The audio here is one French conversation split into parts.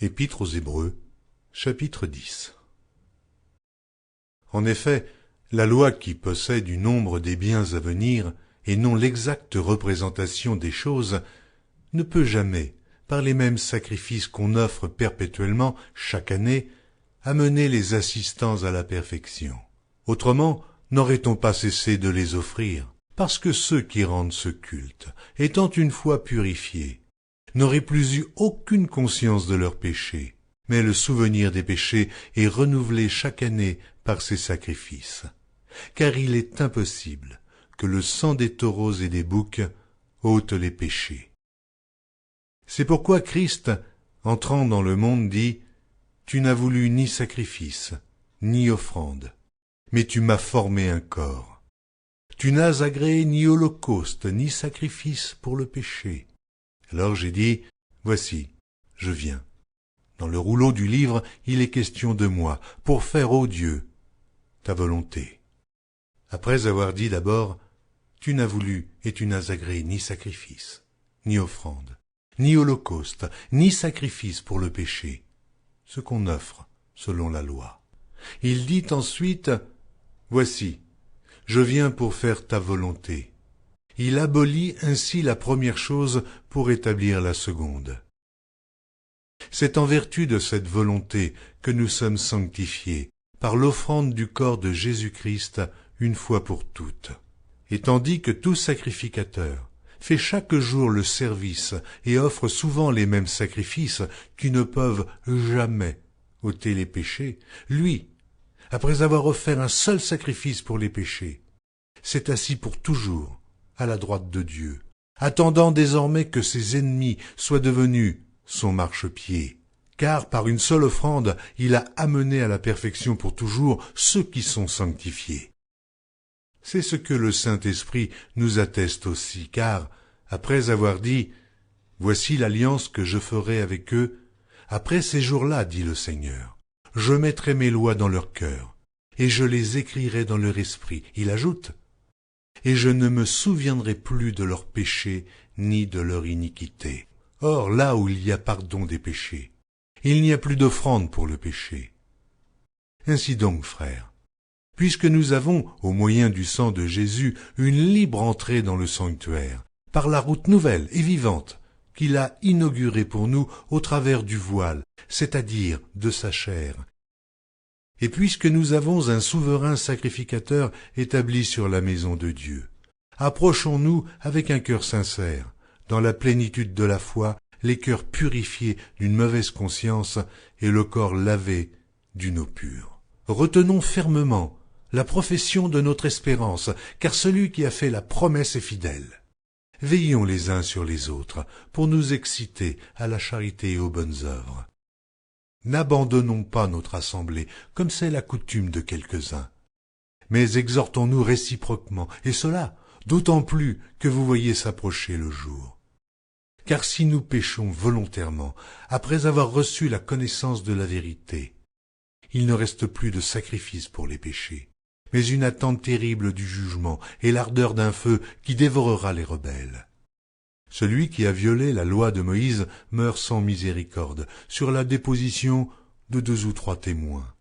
Épître aux Hébreux, chapitre 10. En effet, la loi qui possède du nombre des biens à venir, et non l'exacte représentation des choses, ne peut jamais, par les mêmes sacrifices qu'on offre perpétuellement chaque année, amener les assistants à la perfection. Autrement, n'aurait-on pas cessé de les offrir, parce que ceux qui rendent ce culte, étant une fois purifiés, n'auraient plus eu aucune conscience de leurs péchés, mais le souvenir des péchés est renouvelé chaque année par ces sacrifices, car il est impossible que le sang des taureaux et des boucs ôte les péchés. C'est pourquoi Christ, entrant dans le monde, dit « Tu n'as voulu ni sacrifice, ni offrande, mais tu m'as formé un corps. Tu n'as agréé ni holocauste, ni sacrifice pour le péché. » Alors j'ai dit « Voici, je viens. » Dans le rouleau du livre, il est question de moi, pour faire, ô Dieu, ta volonté. Après avoir dit d'abord « Tu n'as voulu et tu n'as agréé ni sacrifice, ni offrande, ni holocauste, ni sacrifice pour le péché, ce qu'on offre selon la loi. » Il dit ensuite « Voici, je viens pour faire ta volonté. » Il abolit ainsi la première chose pour établir la seconde. C'est en vertu de cette volonté que nous sommes sanctifiés, par l'offrande du corps de Jésus-Christ une fois pour toutes. Et tandis que tout sacrificateur fait chaque jour le service et offre souvent les mêmes sacrifices qui ne peuvent jamais ôter les péchés, lui, après avoir offert un seul sacrifice pour les péchés, s'est assis pour toujours à la droite de Dieu, attendant désormais que ses ennemis soient devenus son marchepied, car par une seule offrande, il a amené à la perfection pour toujours ceux qui sont sanctifiés. C'est ce que le Saint-Esprit nous atteste aussi, car, après avoir dit « Voici l'alliance que je ferai avec eux, après ces jours-là, dit le Seigneur, je mettrai mes lois dans leur cœur, et je les écrirai dans leur esprit. » Il ajoute « Et je ne me souviendrai plus de leurs péchés ni de leur iniquité. » Or, là où il y a pardon des péchés, il n'y a plus d'offrande pour le péché. Ainsi donc, frères, puisque nous avons, au moyen du sang de Jésus, une libre entrée dans le sanctuaire, par la route nouvelle et vivante qu'il a inaugurée pour nous au travers du voile, c'est-à-dire de sa chair, et puisque nous avons un souverain sacrificateur établi sur la maison de Dieu, approchons-nous avec un cœur sincère, dans la plénitude de la foi, les cœurs purifiés d'une mauvaise conscience et le corps lavé d'une eau pure. Retenons fermement la profession de notre espérance, car celui qui a fait la promesse est fidèle. Veillons les uns sur les autres pour nous exciter à la charité et aux bonnes œuvres. N'abandonnons pas notre assemblée, comme c'est la coutume de quelques-uns, mais exhortons-nous réciproquement, et cela d'autant plus que vous voyez s'approcher le jour. Car si nous péchons volontairement, après avoir reçu la connaissance de la vérité, il ne reste plus de sacrifice pour les péchés, mais une attente terrible du jugement et l'ardeur d'un feu qui dévorera les rebelles. Celui qui a violé la loi de Moïse meurt sans miséricorde, sur la déposition de 2 ou 3 témoins.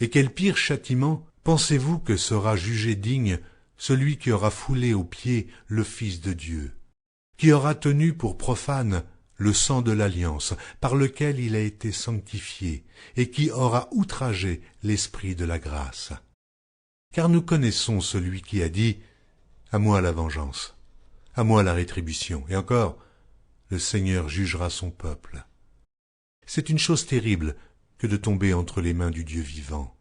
Et quel pire châtiment pensez-vous que sera jugé digne celui qui aura foulé aux pieds le Fils de Dieu, qui aura tenu pour profane le sang de l'alliance par lequel il a été sanctifié, et qui aura outragé l'Esprit de la grâce? Car nous connaissons celui qui a dit « À moi la vengeance, à moi la rétribution. » Et encore, le Seigneur jugera son peuple. C'est une chose terrible que de tomber entre les mains du Dieu vivant.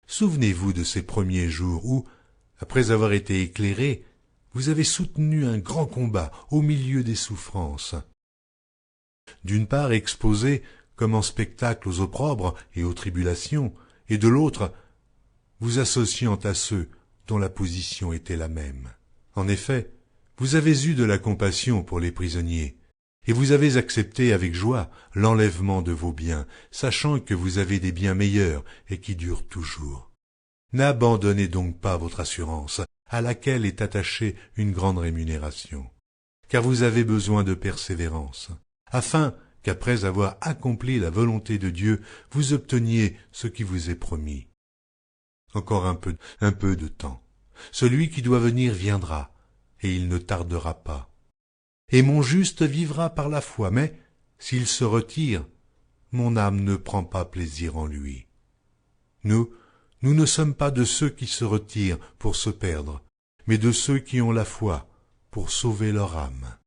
Souvenez-vous de ces premiers jours où, après avoir été éclairés, vous avez soutenu un grand combat au milieu des souffrances. D'une part exposé comme en spectacle aux opprobres et aux tribulations, et de l'autre, vous associant à ceux dont la position était la même. En effet, vous avez eu de la compassion pour les prisonniers, et vous avez accepté avec joie l'enlèvement de vos biens, sachant que vous avez des biens meilleurs et qui durent toujours. N'abandonnez donc pas votre assurance, à laquelle est attachée une grande rémunération, car vous avez besoin de persévérance, afin qu'après avoir accompli la volonté de Dieu, vous obteniez ce qui vous est promis. Encore un peu de temps. Celui qui doit venir viendra, et il ne tardera pas. Et mon juste vivra par la foi, mais s'il se retire, mon âme ne prend pas plaisir en lui. Nous ne sommes pas de ceux qui se retirent pour se perdre, mais de ceux qui ont la foi pour sauver leur âme.